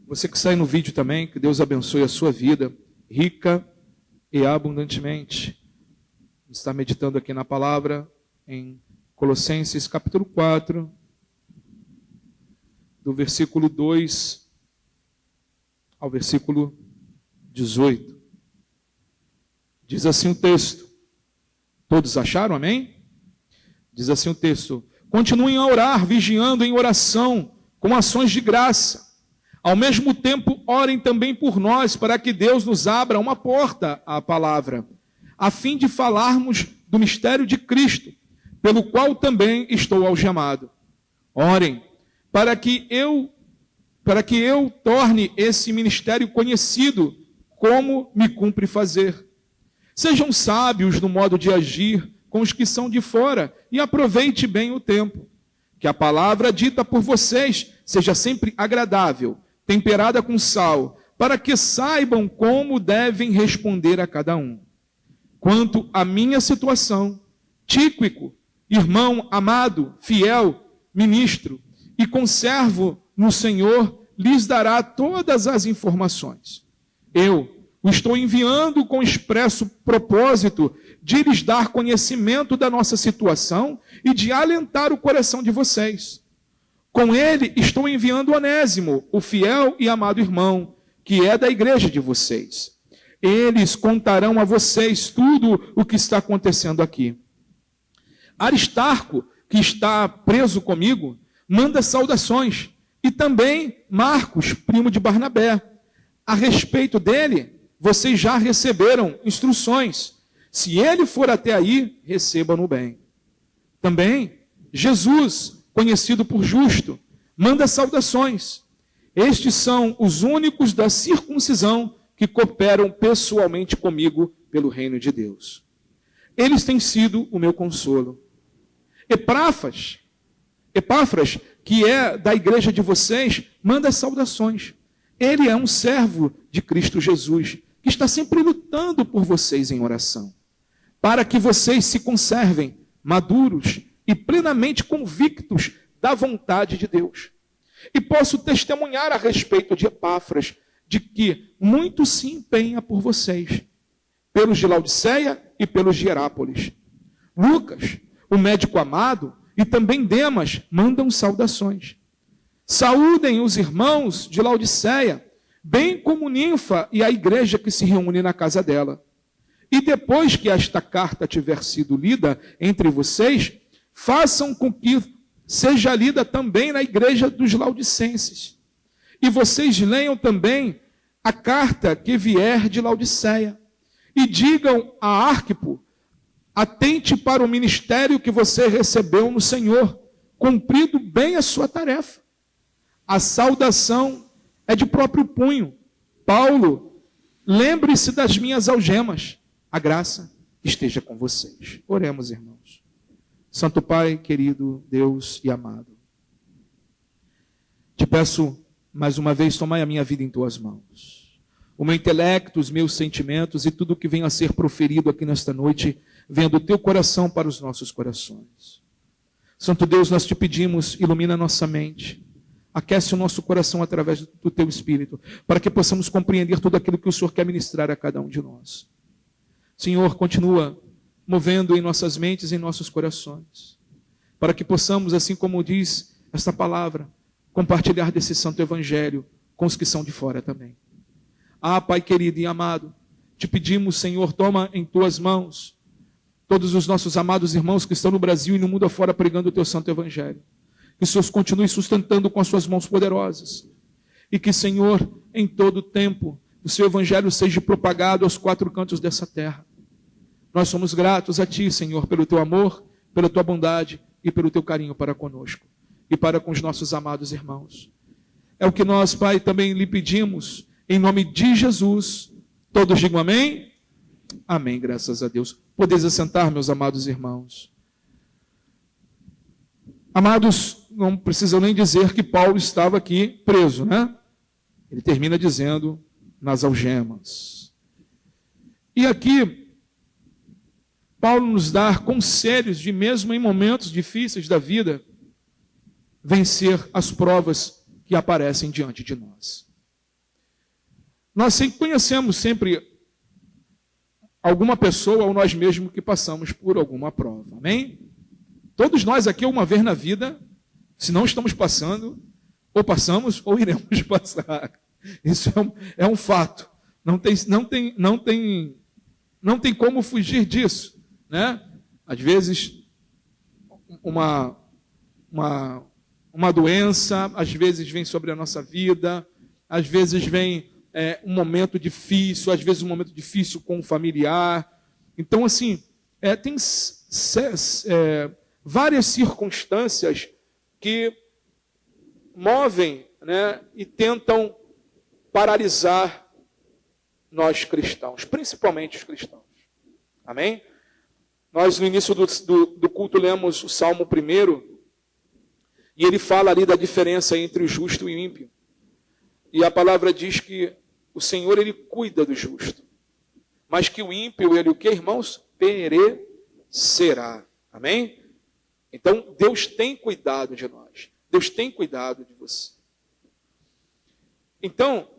Você que sai no vídeo também, que Deus abençoe a sua vida, rica e abundantemente. Está meditando aqui na palavra, em Colossenses capítulo 4, do versículo 2 ao versículo 18. Diz assim o texto. Todos acharam, amém? Diz assim o texto: continuem a orar, vigiando em oração, com ações de graça. Ao mesmo tempo, orem também por nós, para que Deus nos abra uma porta à palavra, a fim de falarmos do mistério de Cristo, pelo qual também estou algemado. Orem, para que eu torne esse ministério conhecido, como me cumpre fazer. Sejam sábios no modo de agir com os que são de fora, e aproveite bem o tempo. Que a palavra dita por vocês seja sempre agradável, temperada com sal, para que saibam como devem responder a cada um. Quanto à minha situação, Tíquico, irmão amado, fiel, ministro e conservo no Senhor, lhes dará todas as informações. Eu o estou enviando com expresso propósito de lhes dar conhecimento da nossa situação e de alentar o coração de vocês. Com ele estou enviando Onésimo, o fiel e amado irmão, que é da igreja de vocês. Eles contarão a vocês tudo o que está acontecendo aqui. Aristarco, que está preso comigo, manda saudações. E também Marcos, primo de Barnabé. A respeito dele, vocês já receberam instruções. Se ele for até aí, recebam-no bem. Também Jesus, conhecido por justo, manda saudações. Estes são os únicos da circuncisão que cooperam pessoalmente comigo pelo reino de Deus. Eles têm sido o meu consolo. Epáfras, que é da igreja de vocês, manda saudações. Ele é um servo de Cristo Jesus, que está sempre lutando por vocês em oração, para que vocês se conservem maduros e plenamente convictos da vontade de Deus. E posso testemunhar a respeito de Epáfras, de que muito se empenha por vocês, pelos de Laodiceia e pelos de Herápolis. Lucas, o médico amado, e também Demas mandam saudações. Saúdem os irmãos de Laodiceia, bem como Ninfa e a igreja que se reúne na casa dela. E depois que esta carta tiver sido lida entre vocês, façam com que seja lida também na igreja dos laodicenses. E vocês leiam também a carta que vier de Laodiceia. E digam a Arquipo: atente para o ministério que você recebeu no Senhor, cumprido bem a sua tarefa. A saudação é de próprio punho. Paulo, lembre-se das minhas algemas. A graça esteja com vocês. Oremos, irmãos. Santo Pai, querido Deus e amado, te peço mais uma vez, tomai a minha vida em tuas mãos. O meu intelecto, os meus sentimentos e tudo o que venha a ser proferido aqui nesta noite, venha do teu coração para os nossos corações. Santo Deus, nós te pedimos, ilumina a nossa mente, aquece o nosso coração através do teu Espírito, para que possamos compreender tudo aquilo que o Senhor quer ministrar a cada um de nós. Senhor, continua movendo em nossas mentes e em nossos corações, para que possamos, assim como diz esta palavra, compartilhar desse santo evangelho com os que são de fora também. Ah, Pai querido e amado, te pedimos, Senhor, toma em tuas mãos todos os nossos amados irmãos que estão no Brasil e no mundo afora pregando o teu santo evangelho. Que o Senhor continue sustentando com as suas mãos poderosas. E que, Senhor, em todo tempo, o seu evangelho seja propagado aos quatro cantos dessa terra. Nós somos gratos a ti, Senhor, pelo teu amor, pela tua bondade e pelo teu carinho para conosco e para com os nossos amados irmãos. É o que nós, Pai, também lhe pedimos, em nome de Jesus. Todos digam amém? Amém, graças a Deus. Podeis assentar, meus amados irmãos. Amados, não precisam nem dizer que Paulo estava aqui preso, né? Ele termina dizendo, nas algemas. E aqui, Paulo nos dá conselhos de, mesmo em momentos difíceis da vida, vencer as provas que aparecem diante de nós. Nós sempre conhecemos alguma pessoa ou nós mesmos que passamos por alguma prova. Amém? Todos nós aqui, uma vez na vida, se não estamos passando, ou passamos ou iremos passar. Isso é um fato. Não tem como fugir disso, né? Às vezes uma doença, às vezes vem sobre a nossa vida, às vezes vem um momento difícil, às vezes um momento difícil com um familiar. Então, assim, tem várias circunstâncias que movem, né, e tentam paralisar nós cristãos, principalmente os cristãos. Amém? Nós, no início do culto, lemos o Salmo 1, e ele fala ali da diferença entre o justo e o ímpio. E a palavra diz que o Senhor, ele cuida do justo, mas que o ímpio, ele o que, irmãos? Perecerá. Amém? Então, Deus tem cuidado de nós. Deus tem cuidado de você. Então,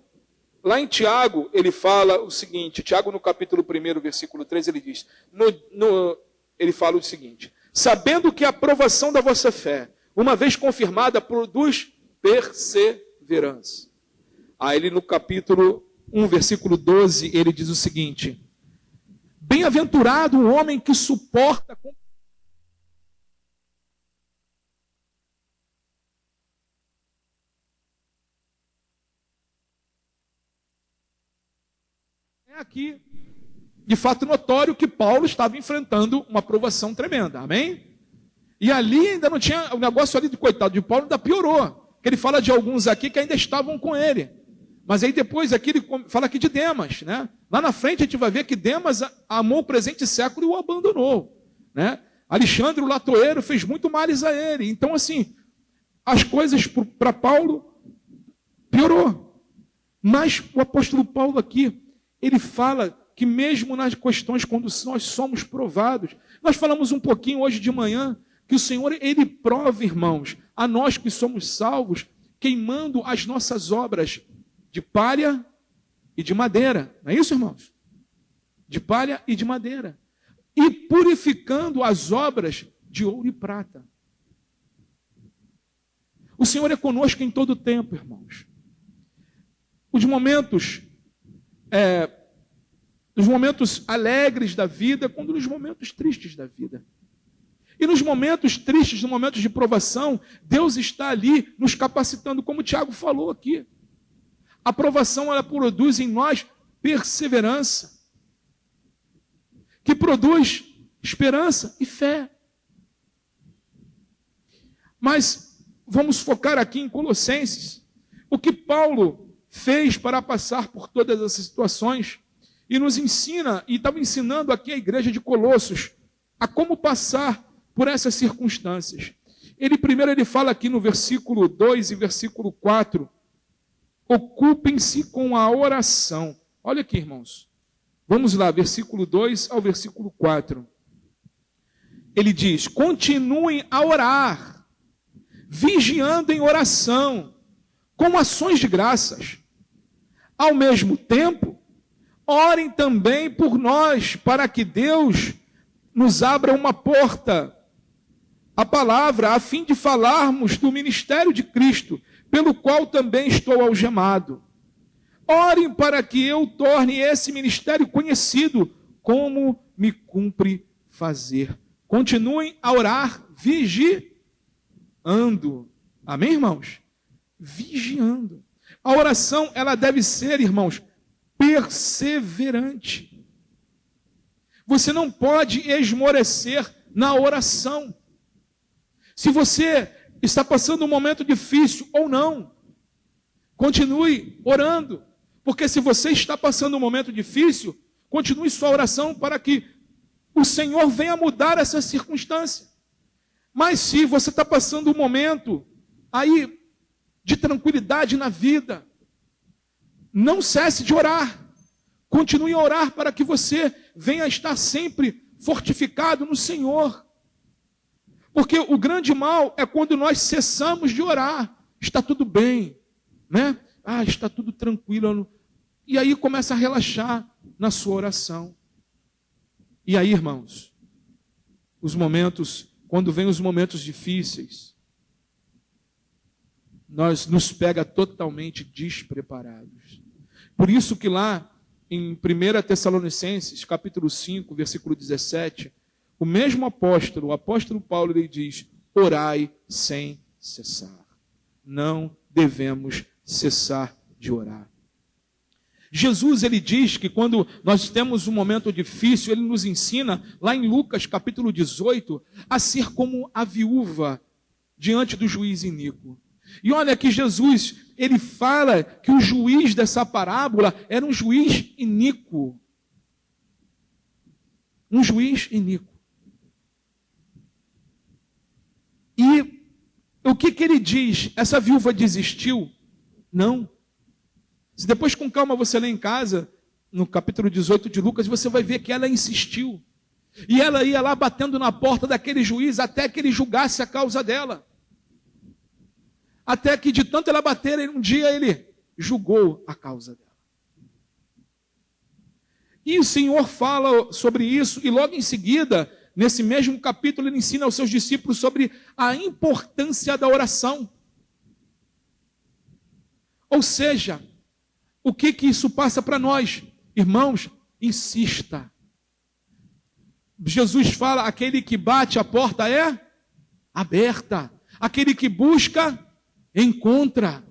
lá em Tiago, ele fala o seguinte, Tiago no capítulo 1, versículo 3, ele diz, ele fala o seguinte: sabendo que a aprovação da vossa fé, uma vez confirmada, produz perseverança. Aí ele no capítulo 1, versículo 12, ele diz o seguinte: bem-aventurado o homem que suporta com aqui, de fato notório que Paulo estava enfrentando uma provação tremenda, amém? E ali ainda não tinha, o negócio ali de coitado de Paulo ainda piorou, que ele fala de alguns aqui que ainda estavam com ele, mas aí depois aqui ele fala aqui de Demas, né? Lá na frente a gente vai ver que Demas amou o presente século e o abandonou, né? Alexandre o latoeiro fez muito males a ele, então assim, as coisas para Paulo piorou, mas o apóstolo Paulo aqui, ele fala que mesmo nas questões quando nós somos provados, nós falamos um pouquinho hoje de manhã, que o Senhor, ele prova, irmãos, a nós que somos salvos, queimando as nossas obras de palha e de madeira. Não é isso, irmãos? De palha e de madeira. E purificando as obras de ouro e prata. O Senhor é conosco em todo o tempo, irmãos. Os momentos alegres da vida, quando nos momentos tristes da vida. E nos momentos tristes, nos momentos de provação, Deus está ali nos capacitando, como o Tiago falou aqui. A provação, ela produz em nós perseverança, que produz esperança e fé. Mas vamos focar aqui em Colossenses, o que Paulo fez para passar por todas essas situações, e nos ensina, e estava ensinando aqui a igreja de Colossos, a como passar por essas circunstâncias. Primeiro ele fala aqui no versículo 2 e versículo 4, ocupem-se com a oração. Olha aqui, irmãos. Vamos lá, versículo 2 ao versículo 4. Ele diz, continuem a orar, vigiando em oração, com ações de graças. Ao mesmo tempo, orem também por nós, para que Deus nos abra uma porta, a palavra, a fim de falarmos do ministério de Cristo, pelo qual também estou algemado. Orem para que eu torne esse ministério conhecido, como me cumpre fazer. Continuem a orar, vigiando. Amém, irmãos? Vigiando. A oração, ela deve ser, irmãos, perseverante. Você não pode esmorecer na oração. Se você está passando um momento difícil ou não, continue orando. Porque se você está passando um momento difícil, continue sua oração para que o Senhor venha mudar essa circunstância. Mas se você está passando um momento aí de tranquilidade na vida, não cesse de orar. Continue a orar para que você venha estar sempre fortificado no Senhor. Porque o grande mal é quando nós cessamos de orar. Está tudo bem, né? Está tudo tranquilo. E aí começa a relaxar na sua oração. E aí, irmãos, quando vem os momentos difíceis, nos pega totalmente despreparados. Por isso que lá em 1 Tessalonicenses, capítulo 5, versículo 17, o mesmo apóstolo, o apóstolo Paulo, ele diz: orai sem cessar. Não devemos cessar de orar. Jesus, ele diz que quando nós temos um momento difícil, ele nos ensina, lá em Lucas, capítulo 18, a ser como a viúva diante do juiz iníquo. E olha que Jesus, ele fala que o juiz dessa parábola era um juiz iníquo. Um juiz iníquo. E o que ele diz? Essa viúva desistiu? Não. Se depois com calma você ler em casa, no capítulo 18 de Lucas, você vai ver que ela insistiu. E ela ia lá batendo na porta daquele juiz até que ele julgasse a causa dela. Até que de tanto ela bater, um dia ele julgou a causa dela. E o Senhor fala sobre isso, e logo em seguida, nesse mesmo capítulo, ele ensina aos seus discípulos sobre a importância da oração. Ou seja, o que isso passa para nós? Irmãos, insista. Jesus fala, aquele que bate, a porta é aberta. Aquele que busca, encontra.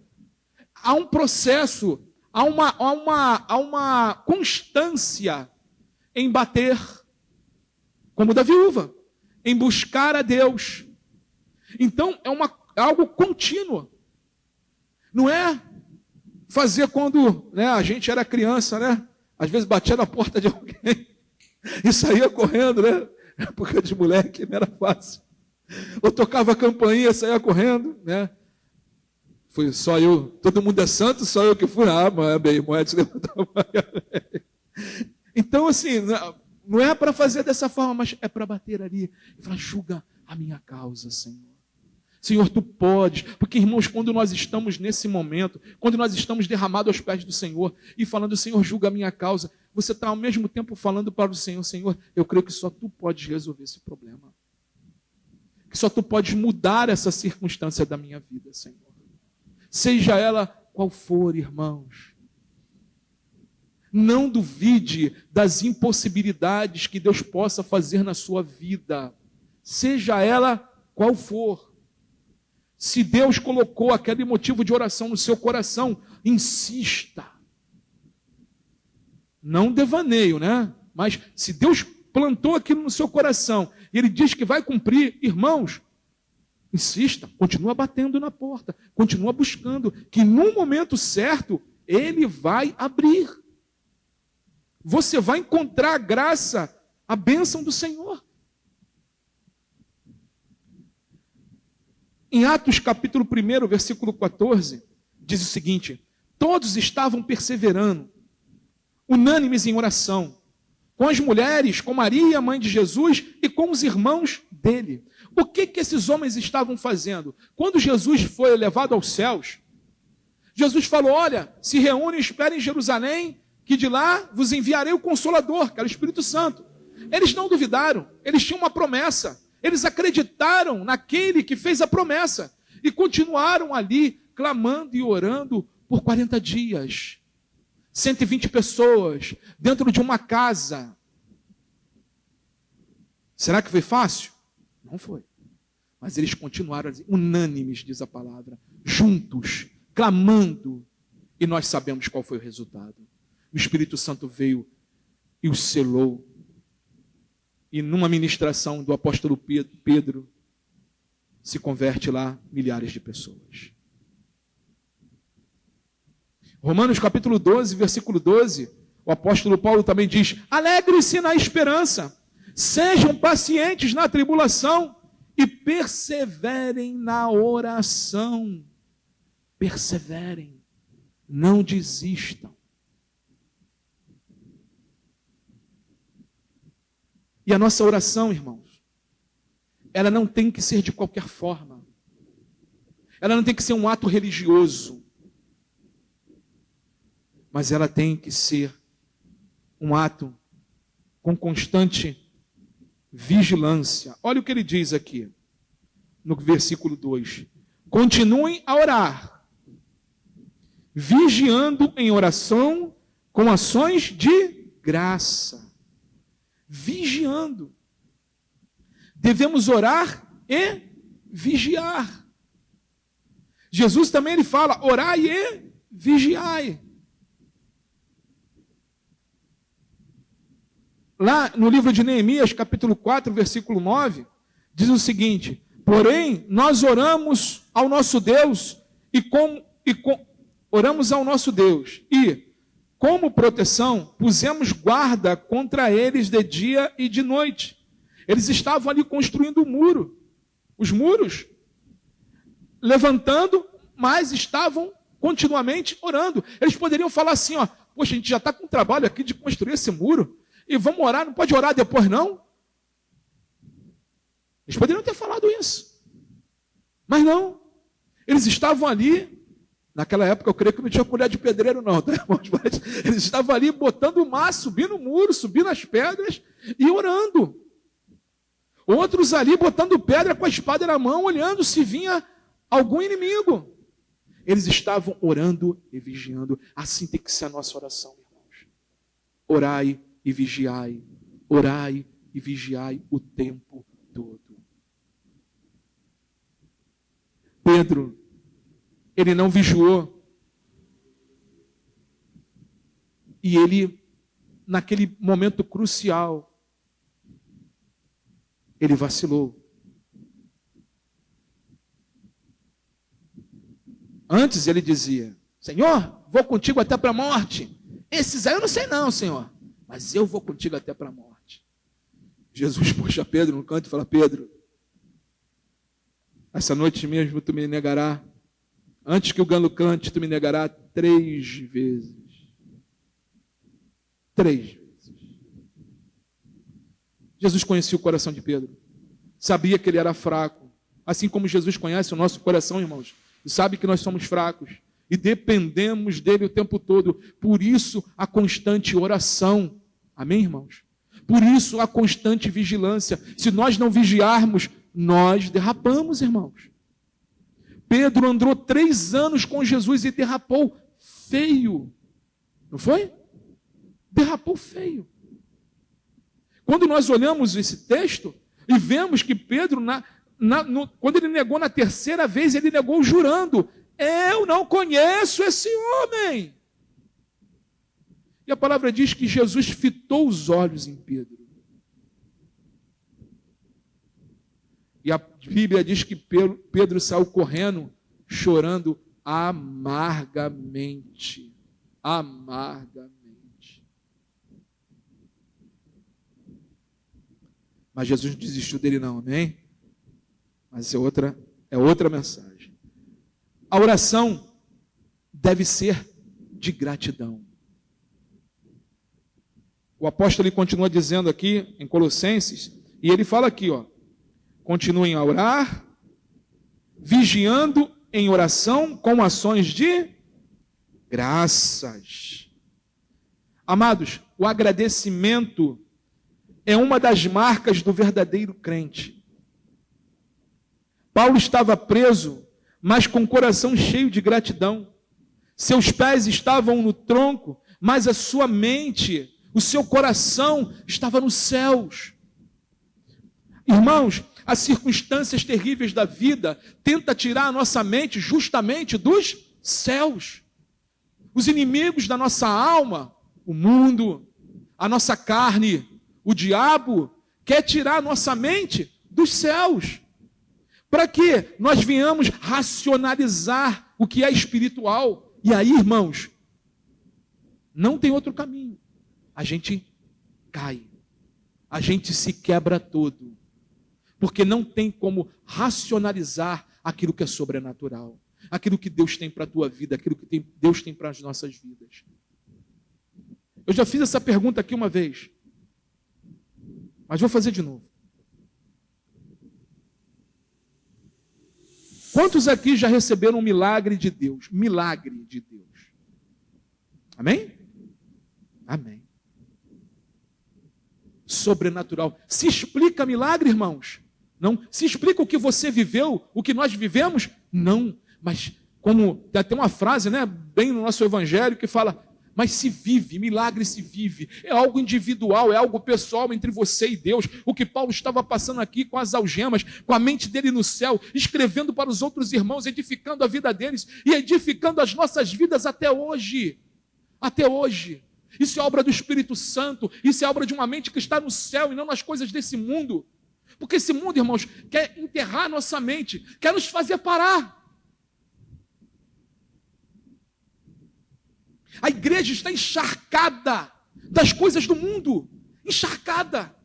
Há um processo, há uma constância em bater, como da viúva, em buscar a Deus. Então, é algo contínuo. Não é fazer quando a gente era criança, às vezes batia na porta de alguém e saía correndo, época de moleque, não era fácil. Ou tocava a campainha, saía correndo, Foi só eu, todo mundo é santo, só eu que fui. Moed levantou. Então, assim, não é para fazer dessa forma, mas é para bater ali e falar: julga a minha causa, Senhor. Senhor, tu podes, porque, irmãos, quando nós estamos nesse momento, quando nós estamos derramados aos pés do Senhor e falando: Senhor, julga a minha causa, você está ao mesmo tempo falando para o Senhor: Senhor, eu creio que só tu podes resolver esse problema, que só tu podes mudar essa circunstância da minha vida, Senhor. Seja ela qual for, irmãos. Não duvide das impossibilidades que Deus possa fazer na sua vida, seja ela qual for. Se Deus colocou aquele motivo de oração no seu coração, insista. Não devaneio, Mas se Deus plantou aquilo no seu coração e Ele diz que vai cumprir, irmãos, insista, continua batendo na porta, continua buscando, que no momento certo Ele vai abrir. Você vai encontrar a graça, a bênção do Senhor. Em Atos capítulo 1, versículo 14, diz o seguinte: todos estavam perseverando, unânimes em oração, com as mulheres, com Maria, mãe de Jesus, e com os irmãos dele. O que esses homens estavam fazendo? Quando Jesus foi levado aos céus, Jesus falou: olha, se reúnem e esperem em Jerusalém, que de lá vos enviarei o Consolador, que era o Espírito Santo. Eles não duvidaram, eles tinham uma promessa, eles acreditaram naquele que fez a promessa, e continuaram ali, clamando e orando por 40 dias. 120 pessoas, dentro de uma casa. Será que foi fácil? Não foi. Mas eles continuaram unânimes, diz a palavra, juntos, clamando, e nós sabemos qual foi o resultado. O Espírito Santo veio e os selou. E numa ministração do apóstolo Pedro, se converte lá milhares de pessoas. Romanos capítulo 12, versículo 12, o apóstolo Paulo também diz: alegre-se na esperança, sejam pacientes na tribulação e perseverem na oração. Perseverem, não desistam. E a nossa oração, irmãos, ela não tem que ser de qualquer forma. Ela não tem que ser um ato religioso. mas ela tem que ser um ato com constante vigilância. Olha o que ele diz aqui, no versículo 2. Continuem a orar, vigiando em oração com ações de graça. Vigiando. Devemos orar e vigiar. Jesus também ele fala, orai e vigiai. Lá no livro de Neemias, capítulo 4, versículo 9, diz o seguinte: porém, nós oramos ao nosso Deus oramos ao nosso Deus e, como proteção, pusemos guarda contra eles de dia e de noite. Eles estavam ali construindo o muro, os muros, levantando, mas estavam continuamente orando. Eles poderiam falar assim, ó, poxa, a gente já está com trabalho aqui de construir esse muro, e vamos orar, não pode orar depois não? Eles poderiam ter falado isso. Mas não. Eles estavam ali, naquela época eu creio que não tinha colher de pedreiro não, tá, irmãos? Mas eles estavam ali botando o mar, subindo o muro, subindo as pedras e orando. Outros ali botando pedra com a espada na mão, olhando se vinha algum inimigo. Eles estavam orando e vigiando. Assim tem que ser a nossa oração, irmãos. Orai e vigiai, orai e vigiai o tempo todo. Pedro, ele não vigiou. E ele, naquele momento crucial, ele vacilou. Antes ele dizia, Senhor, vou contigo até para a morte. Esses aí eu não sei não, Senhor. Mas eu vou contigo até para a morte. Jesus puxa Pedro no canto e fala, Pedro, essa noite mesmo tu me negará. Antes que o galo cante, tu me negará 3 vezes. 3 vezes. Jesus conhecia o coração de Pedro. Sabia que ele era fraco. Assim como Jesus conhece o nosso coração, irmãos. E sabe que nós somos fracos. E dependemos dele o tempo todo. Por isso, a constante oração. Amém, irmãos? Por isso, a constante vigilância. Se nós não vigiarmos, nós derrapamos, irmãos. Pedro andou 3 anos com Jesus e derrapou feio. Não foi? Derrapou feio. Quando nós olhamos esse texto e vemos que Pedro, quando ele negou na 3ª vez, ele negou jurando, eu não conheço esse homem. E a palavra diz que Jesus fitou os olhos em Pedro. E a Bíblia diz que Pedro saiu correndo, chorando amargamente. Amargamente. Mas Jesus não desistiu dele não, amém? Mas isso é outra mensagem. A oração deve ser de gratidão. O apóstolo ele continua dizendo aqui em Colossenses, e ele fala aqui, ó, continuem a orar, vigiando em oração com ações de graças. Amados, o agradecimento é uma das marcas do verdadeiro crente. Paulo estava preso, mas com o coração cheio de gratidão. Seus pés estavam no tronco, mas a sua mente, o seu coração estava nos céus. Irmãos, as circunstâncias terríveis da vida tentam tirar a nossa mente justamente dos céus. Os inimigos da nossa alma, o mundo, a nossa carne, o diabo, quer tirar a nossa mente dos céus. Para que nós venhamos racionalizar o que é espiritual. E aí, irmãos, não tem outro caminho. A gente cai. A gente se quebra todo. Porque não tem como racionalizar aquilo que é sobrenatural. Aquilo que Deus tem para a tua vida, aquilo que Deus tem para as nossas vidas. Eu já fiz essa pergunta aqui uma vez. Mas vou fazer de novo. Quantos aqui já receberam um milagre de Deus? Milagre de Deus. Amém? Amém. Sobrenatural. Se explica milagre, irmãos? Não. Se explica o que você viveu, o que nós vivemos? Não. Mas como tem até uma frase, né, bem no nosso evangelho, que fala, mas se vive, milagre se vive. É algo individual, é algo pessoal entre você e Deus. O que Paulo estava passando aqui com as algemas, com a mente dele no céu, escrevendo para os outros irmãos, edificando a vida deles e edificando as nossas vidas até hoje. Até hoje. Isso é obra do Espírito Santo, isso é obra de uma mente que está no céu e não nas coisas desse mundo. Porque esse mundo, irmãos, quer enterrar nossa mente, quer nos fazer parar. A igreja está encharcada das coisas do mundo, encharcada.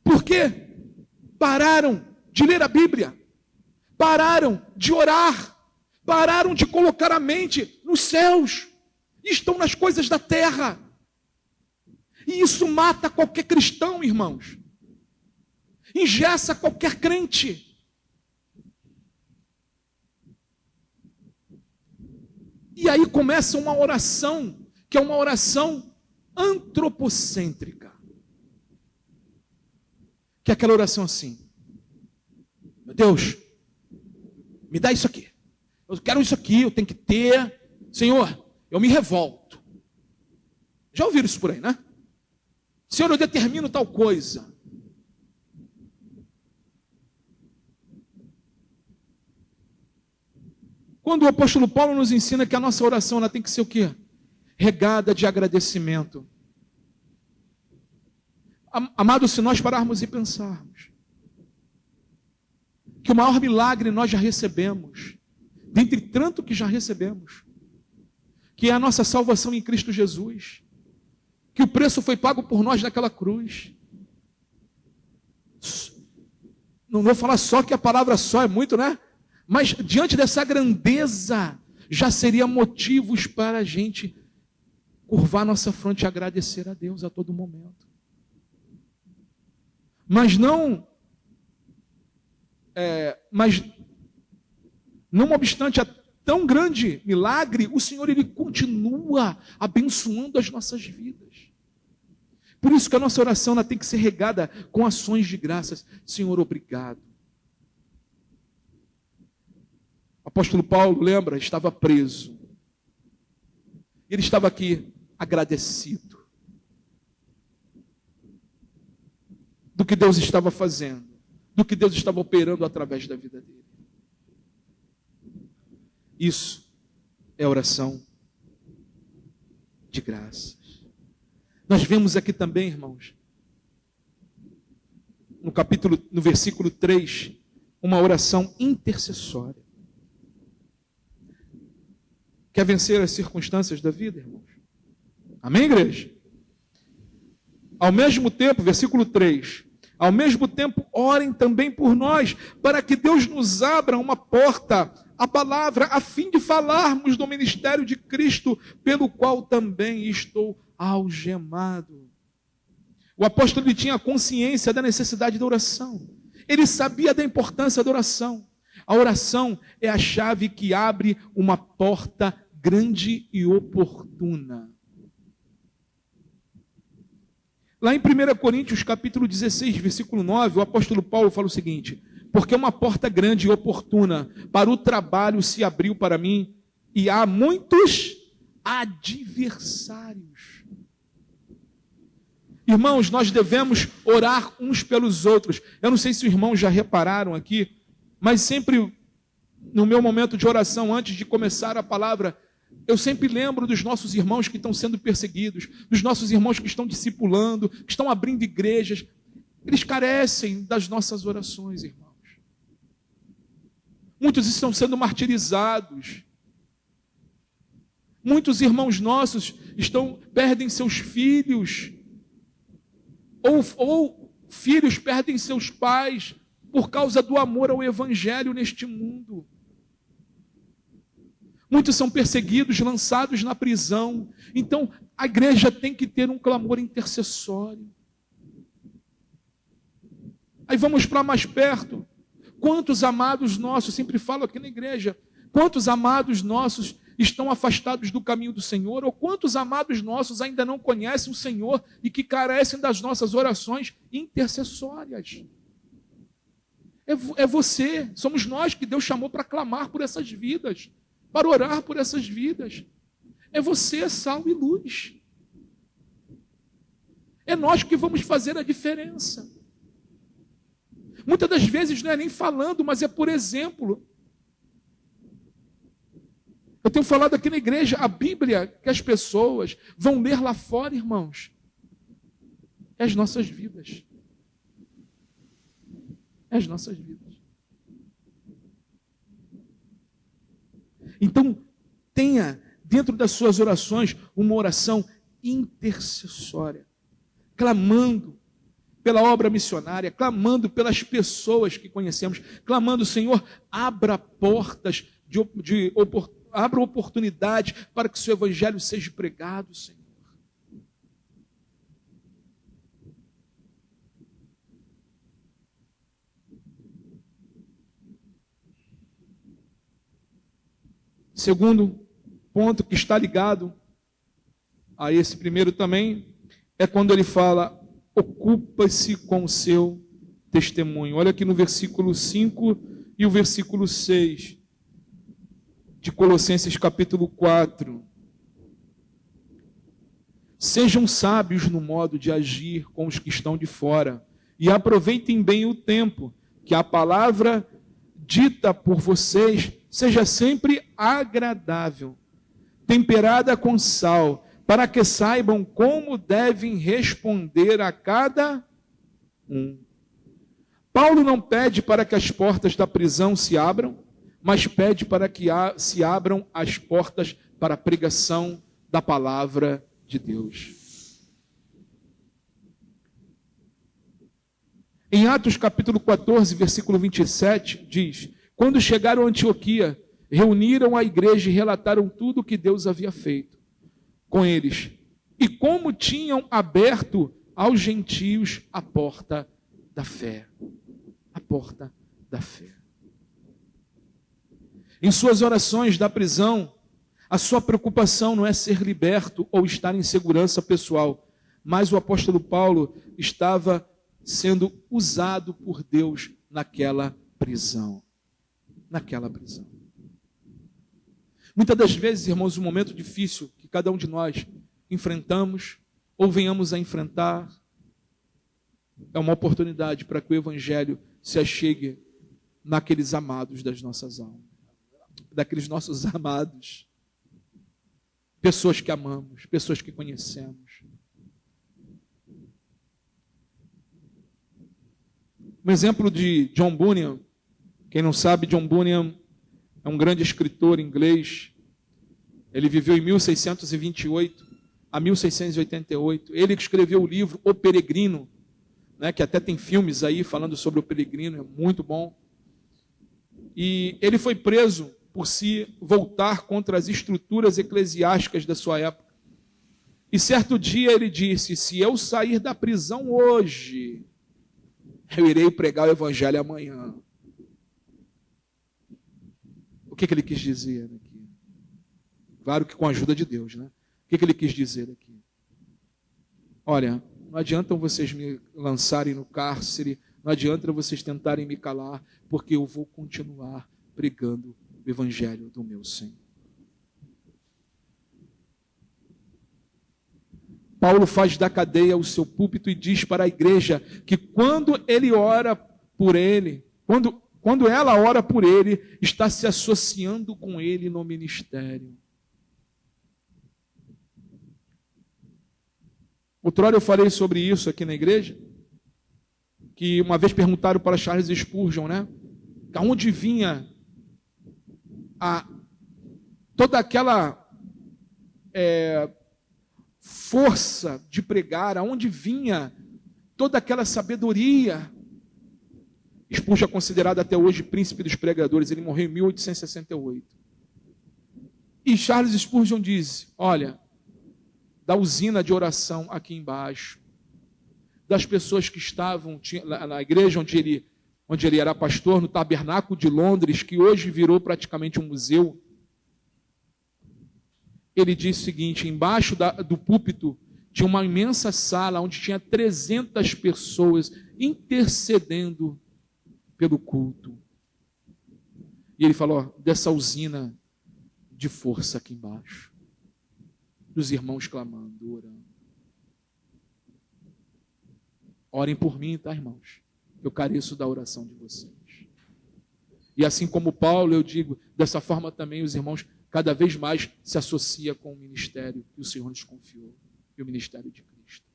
Por quê? Pararam de ler a Bíblia, pararam de orar, pararam de colocar a mente nos céus, e estão nas coisas da terra. E isso mata qualquer cristão, irmãos. Engessa qualquer crente. E aí começa uma oração, que é uma oração antropocêntrica. Que é aquela oração assim: meu Deus, me dá isso aqui. Eu quero isso aqui, eu tenho que ter. Senhor, eu me revolto. Já ouviram isso por aí, né? Senhor, eu determino tal coisa. Quando o apóstolo Paulo nos ensina que a nossa oração ela tem que ser o quê? Regada de agradecimento. Amados, se nós pararmos e pensarmos que o maior milagre nós já recebemos, dentre tanto que já recebemos, que é a nossa salvação em Cristo Jesus, que o preço foi pago por nós naquela cruz. Não vou falar só que a palavra só é muito, né? Mas diante dessa grandeza, já seria motivos para a gente curvar nossa fronte e agradecer a Deus a todo momento. Mas não obstante a tão grande milagre, o Senhor ele continua abençoando as nossas vidas. Por isso que a nossa oração ela tem que ser regada com ações de graças. Senhor, obrigado. O apóstolo Paulo, lembra, estava preso. Ele estava aqui agradecido do que Deus estava fazendo, do que Deus estava operando através da vida dele. Isso é oração de graças. Nós vemos aqui também, irmãos, no versículo 3, uma oração intercessória. Quer vencer as circunstâncias da vida, irmãos? Amém, igreja? Ao mesmo tempo, versículo 3, ao mesmo tempo, orem também por nós, para que Deus nos abra uma porta, a palavra, a fim de falarmos do ministério de Cristo, pelo qual também estou algemado. O apóstolo ele tinha consciência da necessidade da oração. Ele sabia da importância da oração. A oração é a chave que abre uma porta grande e oportuna. Lá em 1 Coríntios, capítulo 16, versículo 9, o apóstolo Paulo fala o seguinte: porque uma porta grande e oportuna para o trabalho se abriu para mim, e há muitos adversários. Irmãos, nós devemos orar uns pelos outros. Eu não sei se os irmãos já repararam aqui, mas sempre no meu momento de oração, antes de começar a palavra, eu sempre lembro dos nossos irmãos que estão sendo perseguidos, dos nossos irmãos que estão discipulando, que estão abrindo igrejas. Eles carecem das nossas orações, irmãos. Muitos estão sendo martirizados. Muitos irmãos nossos perdem seus filhos, ou filhos perdem seus pais por causa do amor ao evangelho neste mundo. Muitos são perseguidos, lançados na prisão. Então, a igreja tem que ter um clamor intercessório. Aí vamos para mais perto. Quantos amados nossos, sempre falo aqui na igreja, Quantos amados nossos estão afastados do caminho do Senhor? Ou quantos amados nossos ainda não conhecem o Senhor e que carecem das nossas orações intercessórias? É você, somos nós que Deus chamou para clamar por essas vidas, para orar por essas vidas. É você, sal e luz. É nós que vamos fazer a diferença. Muitas das vezes não é nem falando, mas é por exemplo. Eu tenho falado aqui na igreja, a Bíblia que as pessoas vão ler lá fora, irmãos, é as nossas vidas. É as nossas vidas. Então, tenha dentro das suas orações uma oração intercessória, clamando pela obra missionária, clamando pelas pessoas que conhecemos, clamando, Senhor, abra portas abra oportunidade para que o seu evangelho seja pregado, Senhor. Segundo ponto que está ligado a esse primeiro também, é quando ele fala, ocupa-se com o seu testemunho. Olha aqui no versículo 5 e o versículo 6 de Colossenses capítulo 4. Sejam sábios no modo de agir com os que estão de fora e aproveitem bem o tempo, que a palavra dita por vocês seja sempre agradável, temperada com sal, para que saibam como devem responder a cada um. Paulo não pede para que as portas da prisão se abram, mas pede para que se abram as portas para a pregação da palavra de Deus. Em Atos capítulo 14, versículo 27, diz: quando chegaram a Antioquia, reuniram a igreja e relataram tudo o que Deus havia feito com eles, e como tinham aberto aos gentios a porta da fé. A porta da fé. Em suas orações da prisão, a sua preocupação não é ser liberto ou estar em segurança pessoal, mas o apóstolo Paulo estava sendo usado por Deus naquela prisão. Naquela prisão. Muitas das vezes, irmãos, um momento difícil que cada um de nós enfrentamos ou venhamos a enfrentar é uma oportunidade para que o evangelho se achegue naqueles amados das nossas almas, daqueles nossos amados, pessoas que amamos, pessoas que conhecemos. Um exemplo de John Bunyan. Quem não sabe, John Bunyan é um grande escritor inglês. Ele viveu em 1628 a 1688. Ele que escreveu o livro O Peregrino, né, que até tem filmes aí falando sobre o Peregrino, é muito bom. E ele foi preso por se voltar contra as estruturas eclesiásticas da sua época. E certo dia ele disse: se eu sair da prisão hoje, eu irei pregar o evangelho amanhã. O que ele quis dizer aqui? Claro que com a ajuda de Deus, né? O que ele quis dizer aqui? Olha, não adianta vocês me lançarem no cárcere, não adianta vocês tentarem me calar, porque eu vou continuar pregando o evangelho do meu Senhor. Paulo faz da cadeia o seu púlpito e diz para a igreja que quando ele ora por ele, quando ela ora por ele, está se associando com ele no ministério. Outrora eu falei sobre isso aqui na igreja, que uma vez perguntaram para Charles Spurgeon, né? Da onde vinha toda aquela força de pregar, aonde vinha toda aquela sabedoria. Spurgeon é considerado até hoje príncipe dos pregadores, ele morreu em 1868. E Charles Spurgeon diz, olha, da usina de oração aqui embaixo, das pessoas que estavam na igreja onde ele onde ele era pastor, no Tabernáculo de Londres, que hoje virou praticamente um museu. Ele disse o seguinte: embaixo do púlpito tinha uma imensa sala onde tinha 300 pessoas intercedendo pelo culto. E ele falou dessa usina de força aqui embaixo, dos irmãos clamando, orando. Orem por mim, tá, irmãos? Eu careço da oração de vocês. E assim como Paulo, eu digo, dessa forma também os irmãos cada vez mais se associam com o ministério que o Senhor nos confiou, e o ministério de Cristo.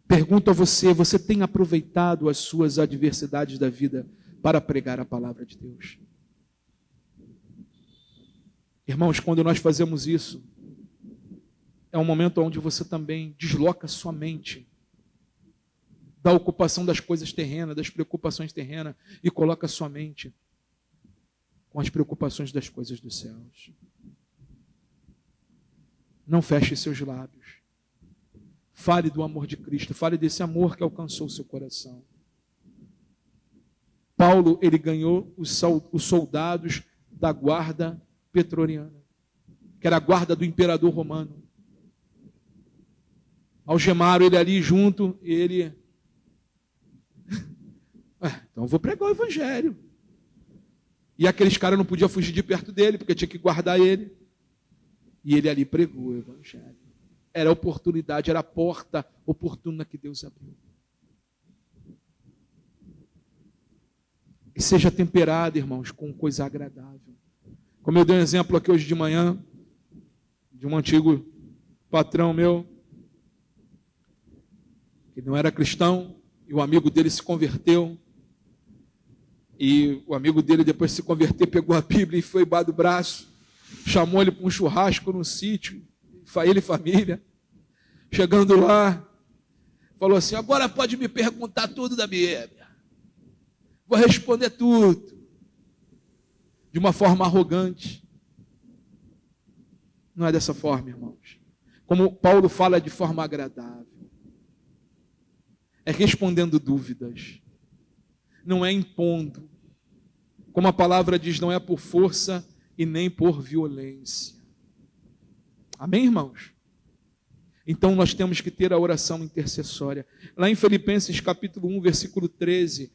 Pergunto a você, você tem aproveitado as suas adversidades da vida para pregar a palavra de Deus? Irmãos, quando nós fazemos isso, é um momento onde você também desloca sua mente da ocupação das coisas terrenas, das preocupações terrenas, e coloca sua mente com as preocupações das coisas dos céus. Não feche seus lábios. Fale do amor de Cristo, fale desse amor que alcançou o seu coração. Paulo, ele ganhou os soldados da guarda pretoriana, que era a guarda do imperador romano. Algemaram ele ali junto, e ele... então eu vou pregar o evangelho. E aqueles caras não podiam fugir de perto dele, porque tinha que guardar ele. E ele ali pregou o evangelho. Era a oportunidade, era a porta oportuna que Deus abriu. E seja temperado, irmãos, com coisa agradável. Como eu dei um exemplo aqui hoje de manhã, de um antigo patrão meu, que não era cristão, e o amigo dele se converteu. E o amigo dele, depois de se converter, pegou a Bíblia e foi embaixo do braço, chamou ele para um churrasco no sítio, ele e família. Chegando lá, falou assim: agora pode me perguntar tudo da Bíblia, vou responder tudo. De uma forma arrogante. Não é dessa forma, irmãos. Como Paulo fala, de forma agradável. É respondendo dúvidas. Não é impondo. Como a palavra diz, não é por força e nem por violência. Amém, irmãos? Então nós temos que ter a oração intercessória. Lá em Filipenses capítulo 1, versículo 13,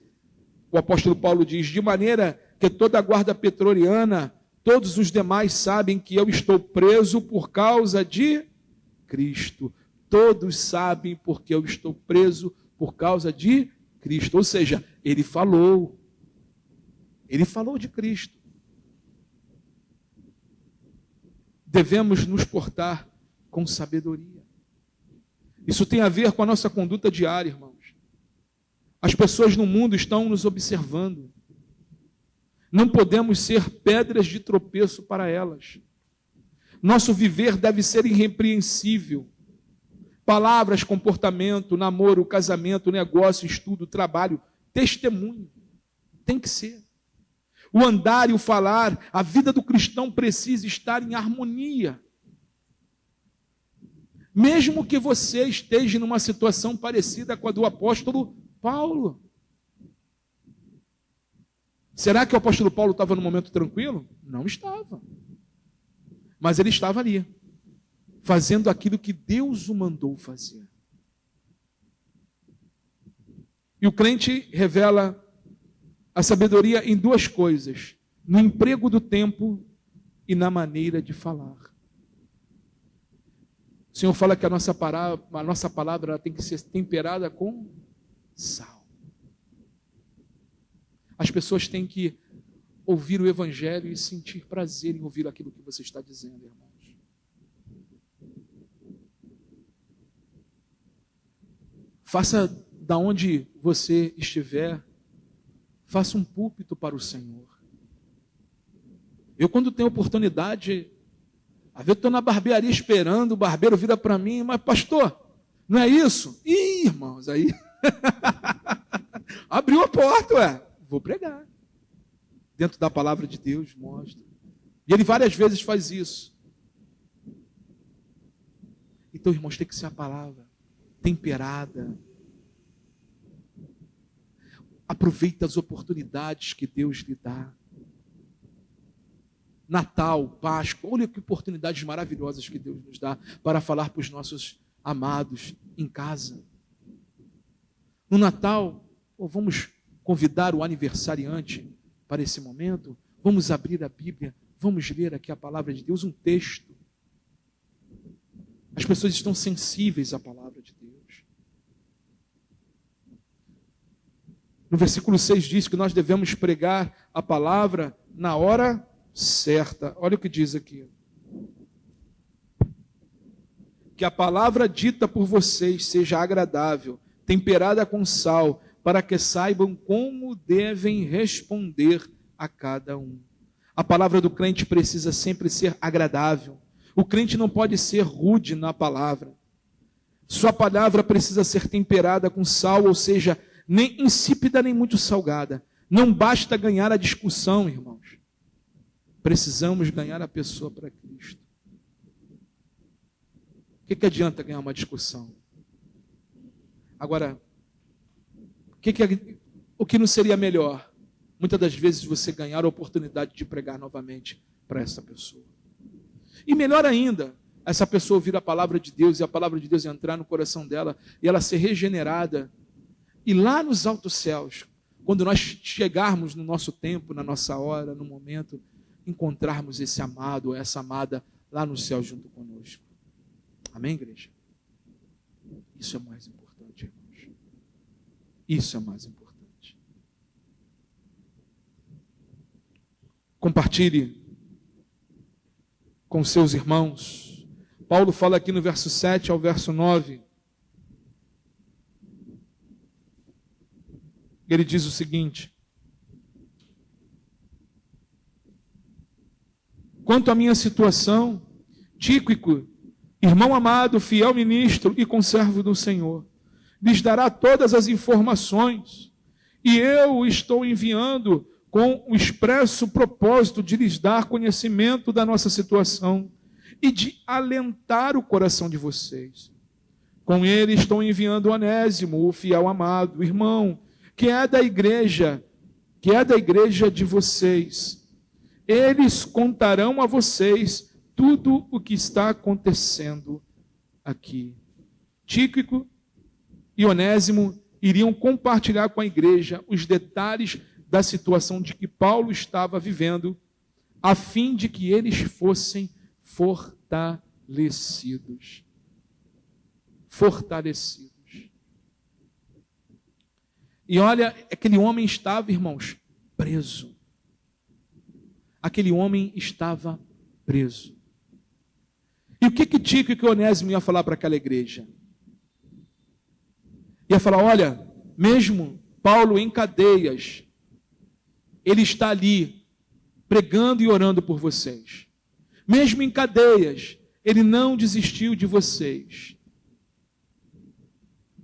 o apóstolo Paulo diz: de maneira que toda a guarda pretoriana, todos os demais sabem que eu estou preso por causa de Cristo. Todos sabem porque eu estou preso por causa de Cristo. Ou seja, ele falou de Cristo. Devemos nos portar com sabedoria. Isso tem a ver com a nossa conduta diária, irmãos. As pessoas no mundo estão nos observando. Não podemos ser pedras de tropeço para elas. Nosso viver deve ser irrepreensível. Palavras, comportamento, namoro, casamento, negócio, estudo, trabalho, testemunho. Tem que ser. O andar e o falar, a vida do cristão precisa estar em harmonia. Mesmo que você esteja numa situação parecida com a do apóstolo Paulo. Será que o apóstolo Paulo estava num momento tranquilo? Não estava. Mas ele estava ali, fazendo aquilo que Deus o mandou fazer. E o crente revela a sabedoria em duas coisas: no emprego do tempo e na maneira de falar. O Senhor fala que a nossa palavra tem que ser temperada com sal. As pessoas têm que ouvir o Evangelho e sentir prazer em ouvir aquilo que você está dizendo, irmãos. Faça da onde você estiver, faça um púlpito para o Senhor. Eu, quando tenho oportunidade, às vezes estou na barbearia esperando, o barbeiro vira para mim: mas pastor, não é isso? Ih, irmãos, aí abriu a porta, vou pregar. Dentro da palavra de Deus, mostra. E ele várias vezes faz isso. Então, irmãos, tem que ser a palavra temperada. Aproveita as oportunidades que Deus lhe dá. Natal, Páscoa, olha que oportunidades maravilhosas que Deus nos dá para falar para os nossos amados em casa. No Natal, vamos convidar o aniversariante para esse momento, vamos abrir a Bíblia, vamos ler aqui a palavra de Deus, um texto. As pessoas estão sensíveis à palavra de Deus. No versículo 6 diz que nós devemos pregar a palavra na hora certa. Olha o que diz aqui. Que a palavra dita por vocês seja agradável, temperada com sal, para que saibam como devem responder a cada um. A palavra do crente precisa sempre ser agradável. O crente não pode ser rude na palavra. Sua palavra precisa ser temperada com sal, ou seja, nem insípida nem muito salgada. Não basta ganhar a discussão, irmãos. Precisamos ganhar a pessoa para Cristo. O que adianta ganhar uma discussão? Agora, o que não seria melhor? Muitas das vezes você ganhar a oportunidade de pregar novamente para essa pessoa. E melhor ainda, essa pessoa ouvir a palavra de Deus e a palavra de Deus entrar no coração dela e ela ser regenerada. E lá nos altos céus, quando nós chegarmos no nosso tempo, na nossa hora, no momento, encontrarmos esse amado ou essa amada lá no céu junto conosco. Amém, igreja? Isso é mais importante, irmãos. Isso é mais importante. Compartilhe com seus irmãos. Paulo fala aqui no verso 7 ao verso 9. Ele diz o seguinte: quanto à minha situação, Tíquico, irmão amado, fiel ministro e conservo do Senhor, lhes dará todas as informações, e eu o estou enviando com o expresso propósito de lhes dar conhecimento da nossa situação e de alentar o coração de vocês. Com ele estou enviando Onésimo, o fiel amado, irmão, que é da igreja de vocês. Eles contarão a vocês tudo o que está acontecendo aqui. Tíquico e Onésimo iriam compartilhar com a igreja os detalhes da situação de que Paulo estava vivendo, a fim de que eles fossem fortalecidos. Fortalecidos. E olha, aquele homem estava, irmãos, preso. Aquele homem estava preso. E o que Tíquico e Onésimo ia falar para aquela igreja? Ia falar, olha, mesmo Paulo em cadeias, ele está ali, pregando e orando por vocês. Mesmo em cadeias, ele não desistiu de vocês.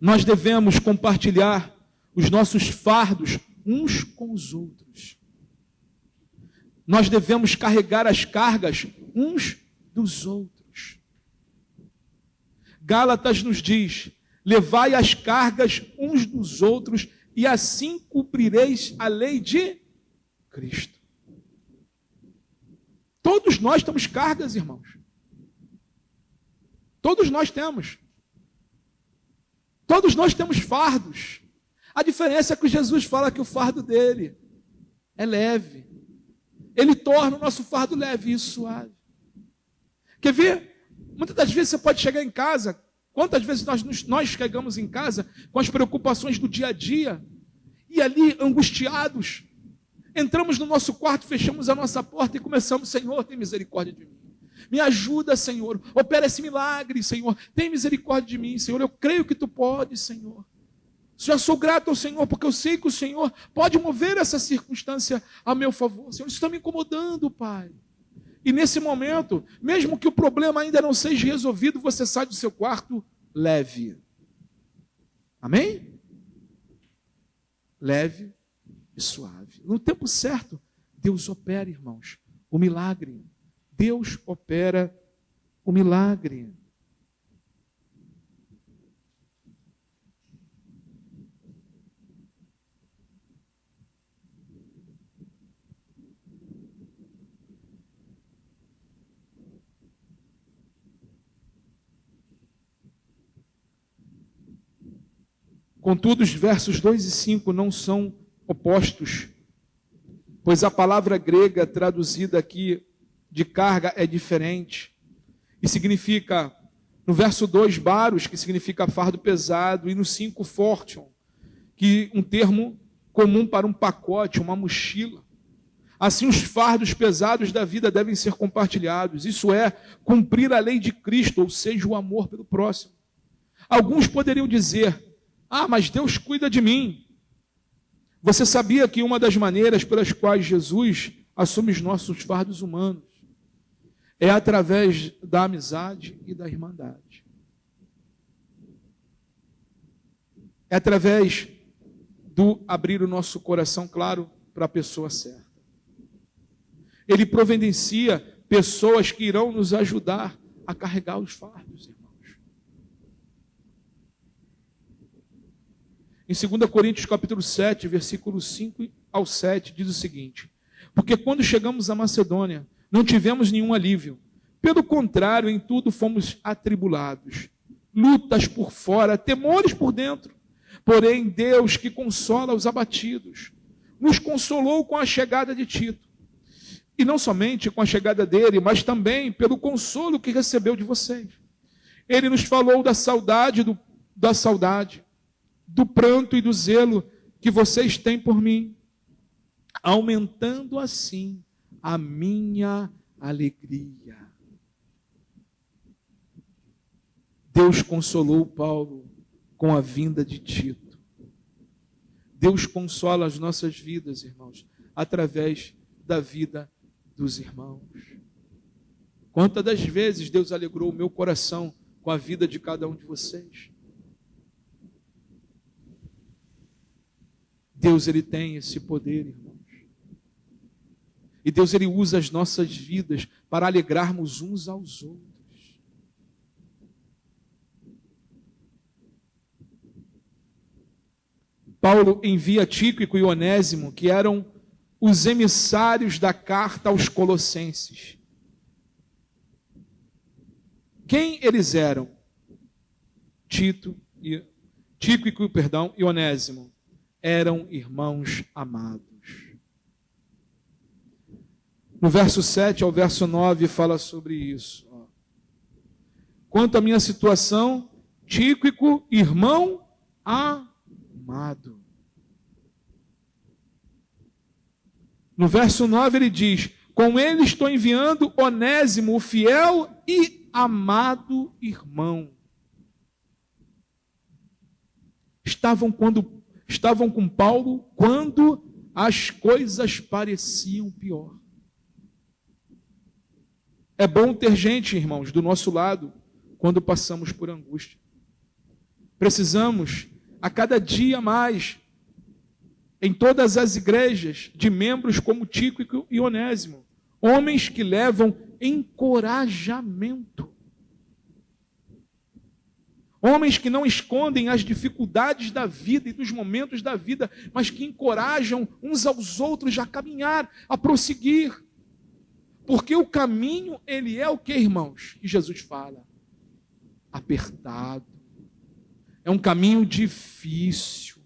Nós devemos compartilhar os nossos fardos uns com os outros. Nós devemos carregar as cargas uns dos outros. Gálatas nos diz, levai as cargas uns dos outros e assim cumprireis a lei de Cristo. Todos nós temos cargas, irmãos. Todos nós temos. Todos nós temos fardos. A diferença é que Jesus fala que o fardo dele é leve. Ele torna o nosso fardo leve e suave. Quer ver? Muitas das vezes você pode chegar em casa. Quantas vezes nós chegamos em casa com as preocupações do dia a dia e ali angustiados, entramos no nosso quarto, fechamos a nossa porta e começamos, Senhor, tem misericórdia de mim. Me ajuda, Senhor. Opera esse milagre, Senhor. Tem misericórdia de mim, Senhor. Eu creio que Tu podes, Senhor. Já sou grato ao Senhor, porque eu sei que o Senhor pode mover essa circunstância a meu favor. Senhor, isso está me incomodando, Pai. E nesse momento, mesmo que o problema ainda não seja resolvido, você sai do seu quarto leve. Amém? Leve e suave. No tempo certo, Deus opera, irmãos, o milagre. Deus opera o milagre. Contudo, os versos 2 e 5 não são opostos, pois a palavra grega traduzida aqui de carga é diferente. E significa, no verso 2, baros, que significa fardo pesado, e no 5, fortion, que um termo comum para um pacote, uma mochila. Assim, os fardos pesados da vida devem ser compartilhados. Isso é, cumprir a lei de Cristo, ou seja, o amor pelo próximo. Alguns poderiam dizer, mas Deus cuida de mim. Você sabia que uma das maneiras pelas quais Jesus assume os nossos fardos humanos é através da amizade e da irmandade. É através do abrir o nosso coração, claro, para a pessoa certa. Ele providencia pessoas que irão nos ajudar a carregar os fardos, irmãos. Em 2 Coríntios capítulo 7, versículos 5 ao 7, diz o seguinte: porque quando chegamos à Macedônia, não tivemos nenhum alívio. Pelo contrário, em tudo fomos atribulados. Lutas por fora, temores por dentro. Porém, Deus, que consola os abatidos, nos consolou com a chegada de Tito. E não somente com a chegada dele, mas também pelo consolo que recebeu de vocês. Ele nos falou da saudade, do pranto e do zelo que vocês têm por mim, aumentando assim a minha alegria. Deus consolou Paulo com a vinda de Tito. Deus consola as nossas vidas, irmãos, através da vida dos irmãos. Quantas das vezes Deus alegrou o meu coração com a vida de cada um de vocês? Deus, ele tem esse poder, irmãos. E Deus, ele usa as nossas vidas para alegrarmos uns aos outros. Paulo envia Tíquico e Onésimo, que eram os emissários da carta aos Colossenses. Quem eles eram? Tíquico e Onésimo eram irmãos amados. No verso 7 ao verso 9 fala sobre isso. Quanto à minha situação, Tíquico, irmão amado. No verso 9 ele diz: com ele estou enviando Onésimo, o fiel e amado irmão. Estavam com Paulo quando as coisas pareciam pior. É bom ter gente, irmãos, do nosso lado quando passamos por angústia. Precisamos, a cada dia mais, em todas as igrejas, de membros como Tíquico e Onésimo, homens que levam encorajamento. Homens que não escondem as dificuldades da vida e dos momentos da vida, mas que encorajam uns aos outros a caminhar, a prosseguir. Porque o caminho, ele é o que, irmãos? Que Jesus fala. Apertado. É um caminho difícil.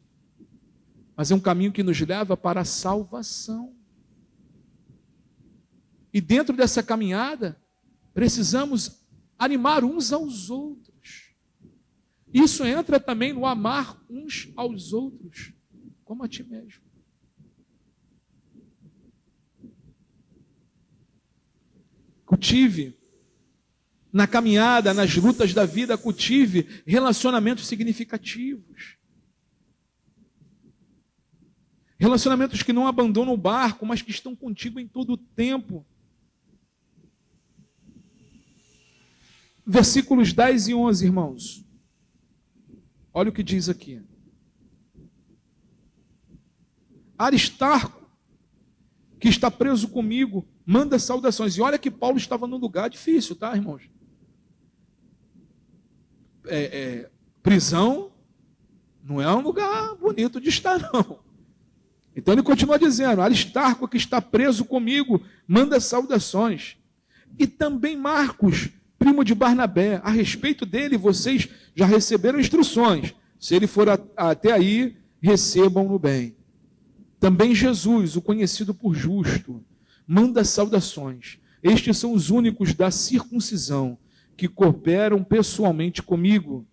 Mas é um caminho que nos leva para a salvação. E dentro dessa caminhada, precisamos animar uns aos outros. Isso entra também no amar uns aos outros, como a ti mesmo. Cultive, na caminhada, nas lutas da vida, cultive relacionamentos significativos. Relacionamentos que não abandonam o barco, mas que estão contigo em todo o tempo. Versículos 10 e 11, irmãos. Olha o que diz aqui. Aristarco, que está preso comigo, manda saudações. E olha que Paulo estava num lugar difícil, tá, irmãos? Prisão não é um lugar bonito de estar, não. Então ele continua dizendo: Aristarco, que está preso comigo, manda saudações. E também Marcos, primo de Barnabé. A respeito dele, vocês já receberam instruções. Se ele for até aí, recebam-no bem. Também Jesus, o conhecido por justo, manda saudações. Estes são os únicos da circuncisão que cooperam pessoalmente comigo.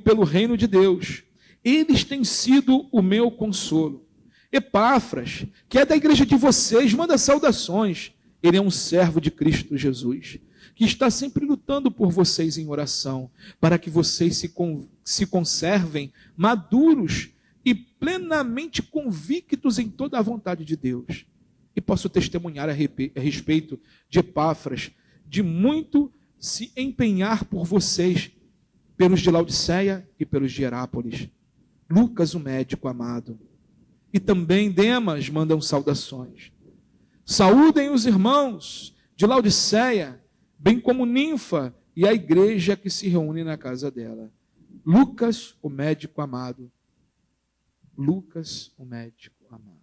Pelo reino de Deus. Eles têm sido o meu consolo. Epáfras, que é da igreja de vocês, manda saudações. Ele é um servo de Cristo Jesus, que está sempre lutando por vocês em oração, para que vocês se conservem maduros e plenamente convictos em toda a vontade de Deus. E posso testemunhar a respeito de Epáfras, de muito se empenhar por vocês, pelos de Laodiceia e pelos de Herápolis. Lucas, o médico amado. E também Demas mandam saudações. Saúdem os irmãos de Laodiceia, bem como Ninfa e a igreja que se reúne na casa dela. Lucas, o médico amado. Lucas, o médico amado.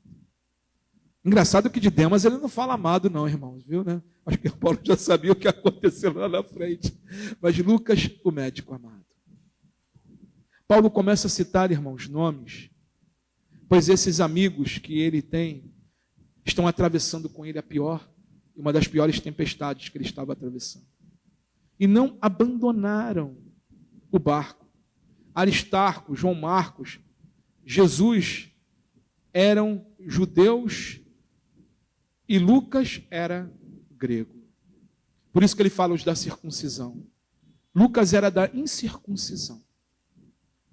Engraçado que de Demas ele não fala amado não, irmãos, viu, né? Acho que Paulo já sabia o que aconteceu lá na frente. Mas Lucas, o médico amado. Paulo começa a citar, irmãos, nomes, pois esses amigos que ele tem estão atravessando com ele uma das piores tempestades que ele estava atravessando. E não abandonaram o barco. Aristarco, João Marcos, Jesus eram judeus e Lucas era grego. Por isso que ele fala os da circuncisão. Lucas era da incircuncisão,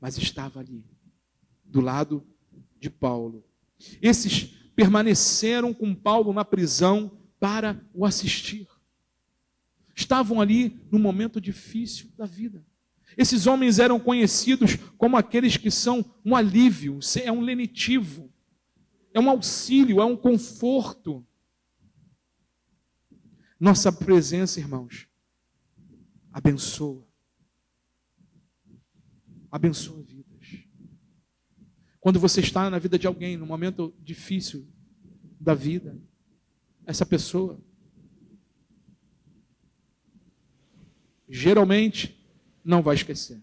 mas estava ali, do lado de Paulo. Esses permaneceram com Paulo na prisão para o assistir. Estavam ali num momento difícil da vida. Esses homens eram conhecidos como aqueles que são um alívio, é um lenitivo, é um auxílio, é um conforto. Nossa presença, irmãos, abençoa vidas. Quando você está na vida de alguém, num momento difícil da vida, essa pessoa geralmente não vai esquecer.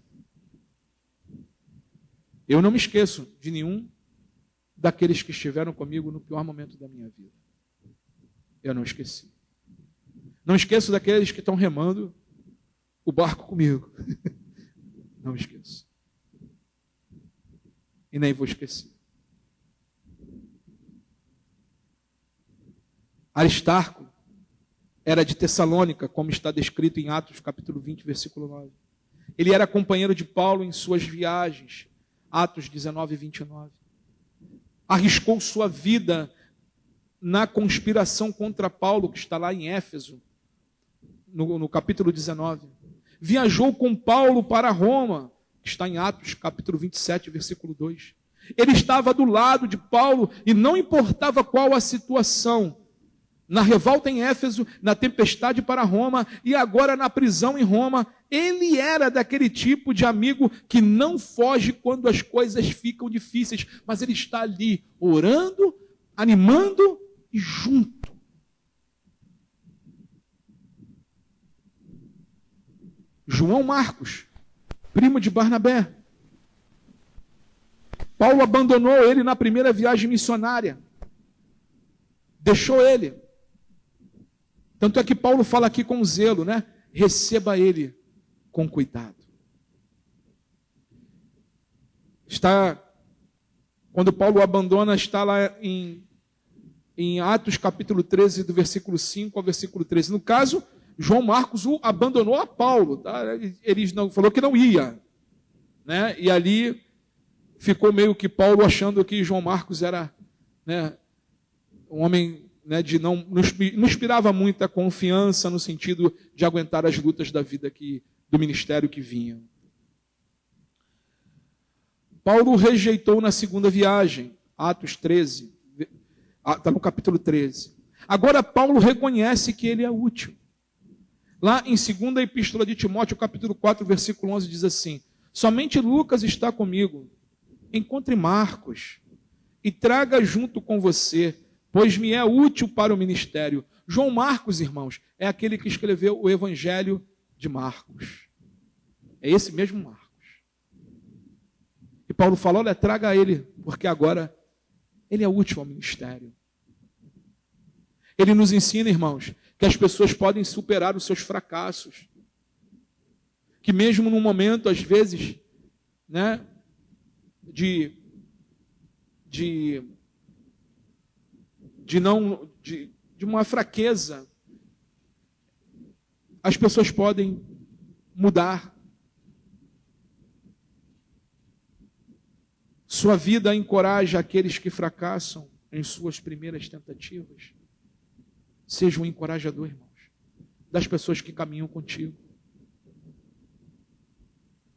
Eu não me esqueço de nenhum daqueles que estiveram comigo no pior momento da minha vida. Eu não esqueci. Não esqueço daqueles que estão remando o barco comigo. Não esqueço. E nem vou esquecer. Aristarco era de Tessalônica, como está descrito em Atos capítulo 20, versículo 9. Ele era companheiro de Paulo em suas viagens, Atos 19 e 29. Arriscou sua vida na conspiração contra Paulo, que está lá em Éfeso, no capítulo 19. Viajou com Paulo para Roma, que está em Atos capítulo 27, versículo 2. Ele estava do lado de Paulo e não importava qual a situação, na revolta em Éfeso, na tempestade para Roma e agora na prisão em Roma, ele era daquele tipo de amigo que não foge quando as coisas ficam difíceis, mas ele está ali orando, animando e junto. João Marcos, primo de Barnabé. Paulo abandonou ele na primeira viagem missionária. Deixou ele. Tanto é que Paulo fala aqui com zelo, né? Receba ele com cuidado. Quando Paulo abandona, está lá em Atos capítulo 13, do versículo 5 ao versículo 13. No caso, João Marcos o abandonou a Paulo. Tá? Ele falou que não ia. Né? E ali ficou meio que Paulo achando que João Marcos era, né, um homem, né, de não inspirava muita confiança no sentido de aguentar as lutas da vida do ministério que vinham. Paulo rejeitou na segunda viagem, Atos 13, está no capítulo 13. Agora Paulo reconhece que ele é útil. Lá em 2ª Epístola de Timóteo, capítulo 4, versículo 11, diz assim: somente Lucas está comigo. Encontre Marcos e traga junto com você, pois me é útil para o ministério. João Marcos, irmãos, é aquele que escreveu o Evangelho de Marcos. É esse mesmo Marcos. E Paulo fala, olha, traga ele, porque agora ele é útil ao ministério. Ele nos ensina, irmãos, que as pessoas podem superar os seus fracassos. Que mesmo num momento, às vezes, né, de uma fraqueza, as pessoas podem mudar. Sua vida encoraja aqueles que fracassam em suas primeiras tentativas. Seja um encorajador, irmãos, das pessoas que caminham contigo.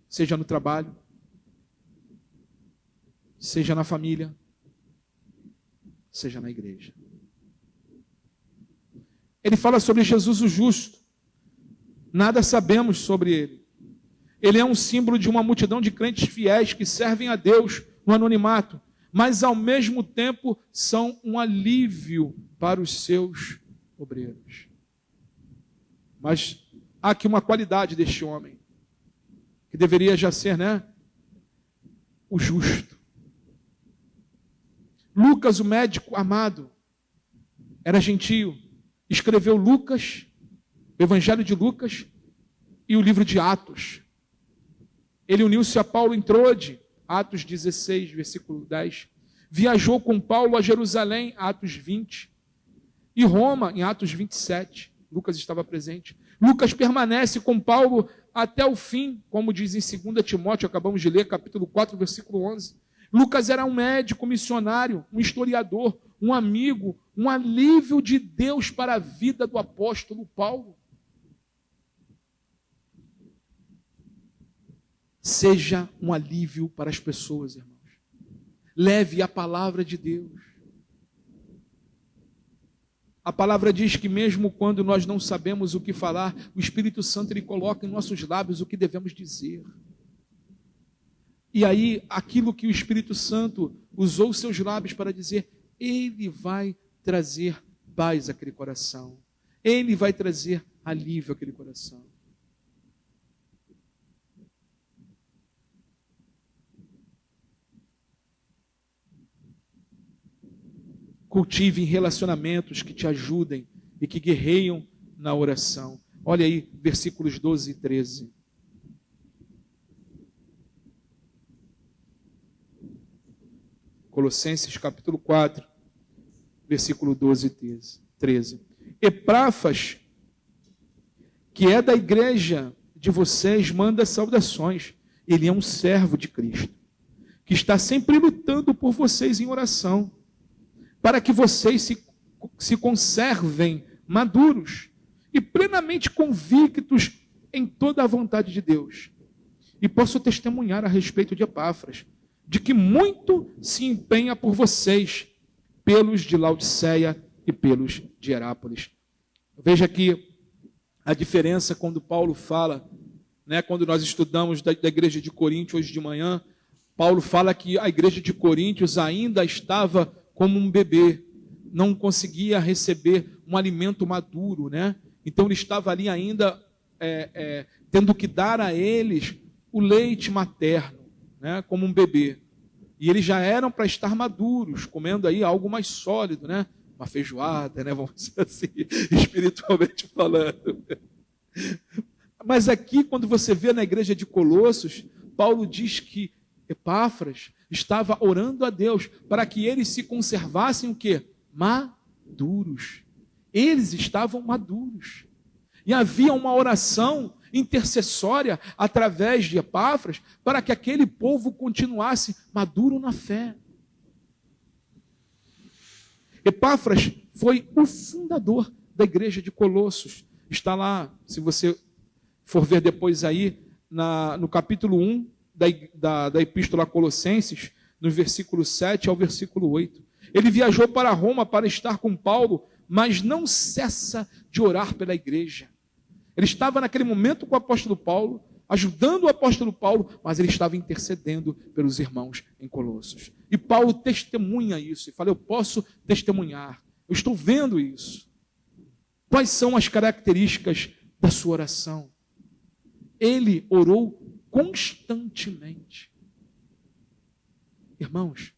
Seja no trabalho, seja na família, seja na igreja. Ele fala sobre Jesus o justo. Nada sabemos sobre ele. Ele é um símbolo de uma multidão de crentes fiéis que servem a Deus no anonimato, mas ao mesmo tempo são um alívio para os seus obreiros. Mas há aqui uma qualidade deste homem, que deveria já ser, né, o justo. Lucas, o médico amado, era gentio, escreveu Lucas, o Evangelho de Lucas e o livro de Atos. Ele uniu-se a Paulo em Trode, Atos 16, versículo 10. Viajou com Paulo a Jerusalém, Atos 20. E Roma, em Atos 27. Lucas estava presente. Lucas permanece com Paulo até o fim, como diz em 2 Timóteo, acabamos de ler, capítulo 4, versículo 11. Lucas era um médico, missionário, um historiador, um amigo, um alívio de Deus para a vida do apóstolo Paulo. Seja um alívio para as pessoas, irmãos. Leve a palavra de Deus. A palavra diz que mesmo quando nós não sabemos o que falar, o Espírito Santo ele coloca em nossos lábios o que devemos dizer. E aí, aquilo que o Espírito Santo usou os seus lábios para dizer, ele vai trazer paz àquele coração. Ele vai trazer alívio àquele coração. Cultive relacionamentos que te ajudem e que guerreiam na oração. Olha aí, versículos 12 e 13. Colossenses capítulo 4, versículo 12 e 13. Epáfras, que é da igreja de vocês, manda saudações. Ele é um servo de Cristo, que está sempre lutando por vocês em oração, para que vocês se conservem maduros e plenamente convictos em toda a vontade de Deus. E posso testemunhar a respeito de Epáfras, de que muito se empenha por vocês, pelos de Laodiceia e pelos de Herápolis. Veja aqui a diferença quando Paulo fala, né, quando nós estudamos da igreja de Corinto hoje de manhã, Paulo fala que a igreja de Coríntios ainda estava como um bebê, não conseguia receber um alimento maduro, né? Então ele estava ali ainda tendo que dar a eles o leite materno, né? Como um bebê. E eles já eram para estar maduros, comendo aí algo mais sólido, né? Uma feijoada, né? Vamos dizer assim, espiritualmente falando. Mas aqui, quando você vê na igreja de Colossos, Paulo diz que Epáfras estava orando a Deus para que eles se conservassem o quê? Maduros. Eles estavam maduros. E havia uma oração intercessória através de Epáfras para que aquele povo continuasse maduro na fé. Epáfras foi o fundador da igreja de Colossos. Está lá, se você for ver depois aí, no capítulo 1 da Epístola a Colossenses, no versículo 7 ao versículo 8. Ele viajou para Roma para estar com Paulo, mas não cessa de orar pela igreja. Ele estava naquele momento com o apóstolo Paulo, ajudando o apóstolo Paulo, mas ele estava intercedendo pelos irmãos em Colossos. E Paulo testemunha isso, e fala, eu posso testemunhar, eu estou vendo isso. Quais são as características da sua oração? Ele orou constantemente. Irmãos,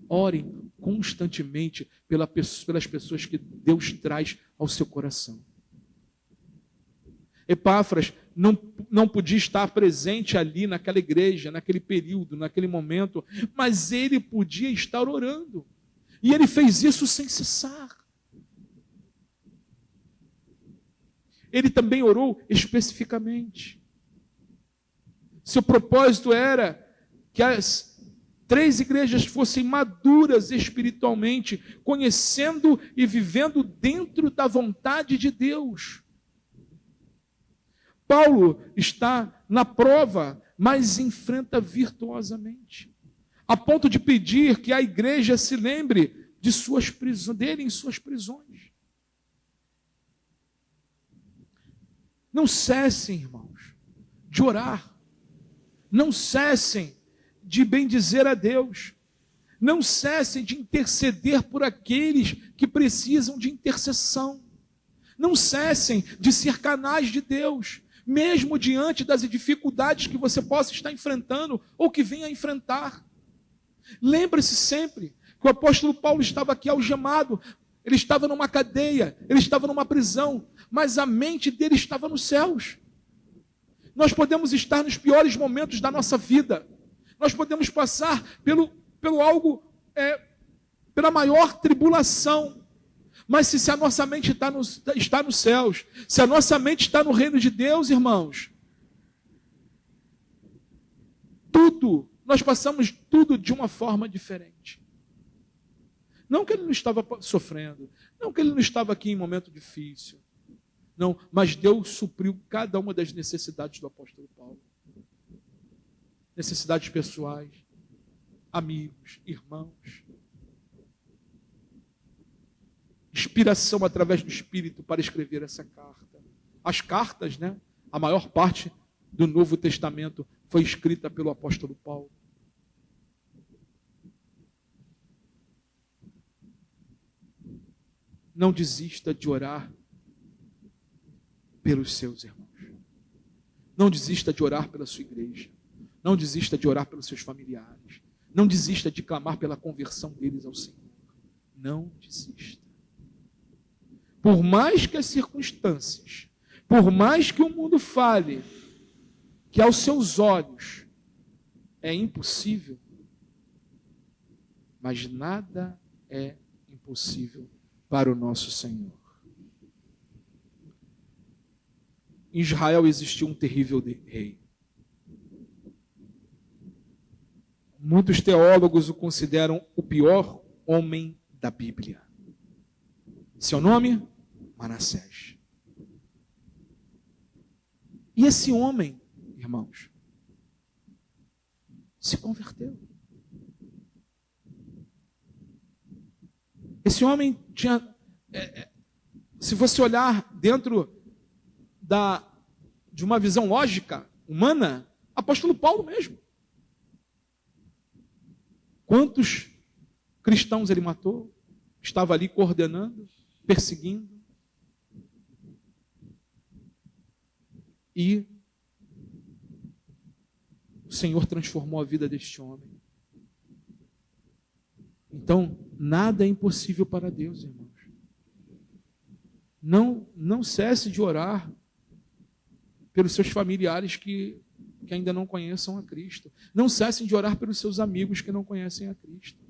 orem constantemente pelas pessoas que Deus traz ao seu coração. Epáfras não podia estar presente ali naquela igreja, naquele período, naquele momento, mas ele podia estar orando. E ele fez isso sem cessar. Ele também orou especificamente. Seu propósito era que as 3 igrejas fossem maduras espiritualmente, conhecendo e vivendo dentro da vontade de Deus. Paulo está na prova, mas enfrenta virtuosamente, a ponto de pedir que a igreja se lembre de dele em suas prisões. Não cessem, irmãos, de orar. Não cessem de bendizer a Deus. Não cessem de interceder por aqueles que precisam de intercessão. Não cessem de ser canais de Deus, mesmo diante das dificuldades que você possa estar enfrentando ou que venha a enfrentar. Lembre-se sempre que o apóstolo Paulo estava aqui algemado, ele estava numa cadeia, ele estava numa prisão, mas a mente dele estava nos céus. Nós podemos estar nos piores momentos da nossa vida, nós podemos passar pela maior tribulação, mas se a nossa mente está nos céus, se a nossa mente está no reino de Deus, irmãos, nós passamos tudo de uma forma diferente. Não que ele não estava sofrendo, não que ele não estava aqui em momento difícil, não, mas Deus supriu cada uma das necessidades do apóstolo Paulo. Necessidades pessoais, amigos, irmãos. Inspiração através do Espírito para escrever essa carta. As cartas, a maior parte do Novo Testamento foi escrita pelo apóstolo Paulo. Não desista de orar pelos seus irmãos. Não desista de orar pela sua igreja. Não desista de orar pelos seus familiares. Não desista de clamar pela conversão deles ao Senhor. Não desista. Por mais que as circunstâncias, por mais que o mundo fale que aos seus olhos é impossível, mas nada é impossível para o nosso Senhor. Em Israel existiu um terrível rei. Muitos teólogos o consideram o pior homem da Bíblia. Seu nome? Manassés. E esse homem, irmãos, se converteu. Esse homem tinha, se você olhar dentro de uma visão lógica, humana, apóstolo Paulo mesmo. Quantos cristãos ele matou? Estava ali coordenando, perseguindo. E o Senhor transformou a vida deste homem. Então, nada é impossível para Deus, irmãos. Não cesse de orar pelos seus familiares que ainda não conheçam a Cristo. Não cessem de orar pelos seus amigos que não conhecem a Cristo.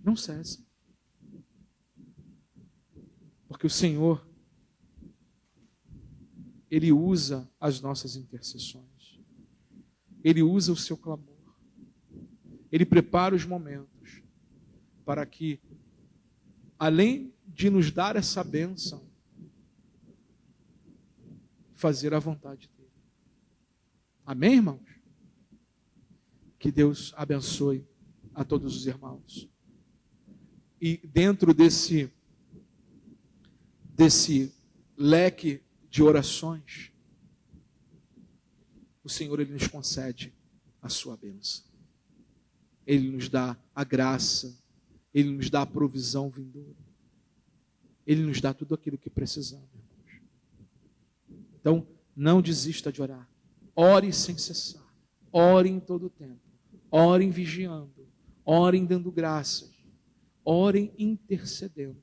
Não cessem. Porque o Senhor, Ele usa as nossas intercessões. Ele usa o seu clamor. Ele prepara os momentos para que, além de nos dar essa bênção, fazer a vontade dele. Amém, irmãos? Que Deus abençoe a todos os irmãos. E dentro desse leque de orações, o Senhor, Ele nos concede a sua bênção. Ele nos dá a graça, Ele nos dá a provisão vindoura. Ele nos dá tudo aquilo que precisamos, irmãos. Então, Não desista de orar. Ore sem cessar. Ore em todo o tempo. Orem vigiando. Orem dando graças. Orem intercedendo.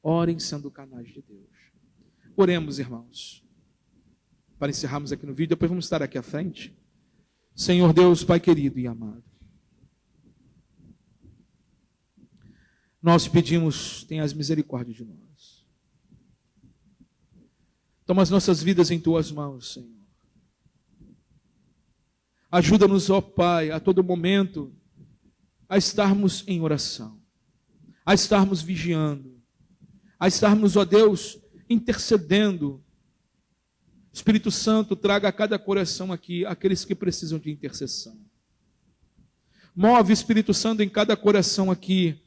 Orem sendo canais de Deus. Oremos, irmãos. Para encerrarmos aqui no vídeo, depois vamos estar aqui à frente. Senhor Deus, Pai querido e amado, nós pedimos, tenhas misericórdia de nós. Toma as nossas vidas em tuas mãos, Senhor. Ajuda-nos, ó Pai, a todo momento, a estarmos em oração, a estarmos vigiando, a estarmos, ó Deus, intercedendo. Espírito Santo, traga a cada coração aqui aqueles que precisam de intercessão. Move, Espírito Santo, em cada coração aqui,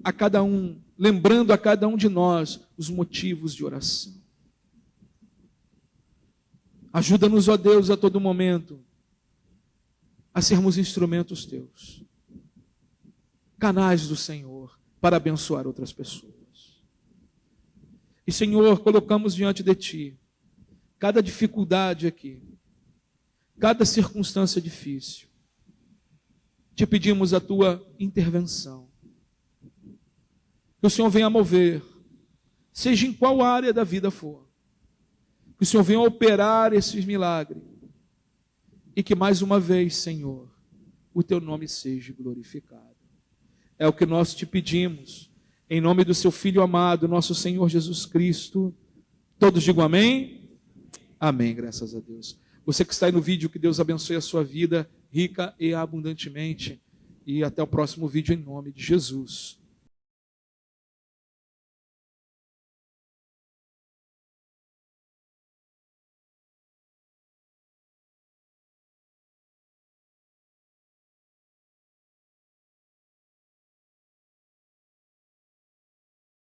a cada um, lembrando a cada um de nós os motivos de oração. Ajuda-nos, ó Deus, a todo momento, a sermos instrumentos teus, canais do Senhor, para abençoar outras pessoas. E, Senhor, colocamos diante de Ti cada dificuldade aqui, cada circunstância difícil. Te pedimos a Tua intervenção. Que o Senhor venha mover, seja em qual área da vida for. Que o Senhor venha operar esses milagres. E que mais uma vez, Senhor, o Teu nome seja glorificado. É o que nós te pedimos. Em nome do seu Filho amado, nosso Senhor Jesus Cristo. Todos digam amém? Amém, graças a Deus. Você que está aí no vídeo, que Deus abençoe a sua vida rica e abundantemente. E até o próximo vídeo em nome de Jesus.